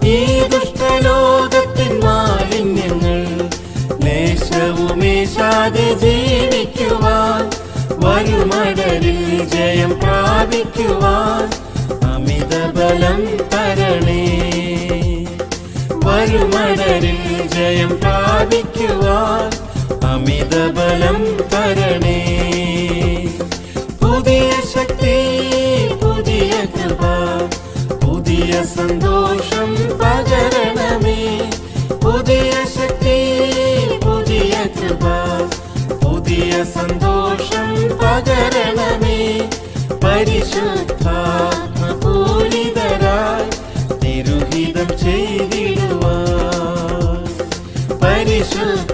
ഈ ദുഷ്ടലോകത്തിൻ മാലിന്യങ്ങൾ ലേശവുമേശാതെ ജീവിക്കുവാൻ വരുമടലിൽ ജയം പ്രാപിക്കുവാൻ അമിത ബലം തരണേ. വരുമടലിൽ ജയം പ്രാപിക്കുവാൻ അമിത ബലം തരണേ. പുതിയ ശക്തി, പുതിയ കൃപ, പുതിയ സന്തോഷം പകരണമേ. പുതിയ ശക്തി, പുതിയ കൃപ, പുതിയ സന്തോഷം പകരണമേ. പരിശുദ്ധാത്മപൂരിതരായി തിരുഹിതം ചെയ്തിടുവാൻ പരിശുദ്ധ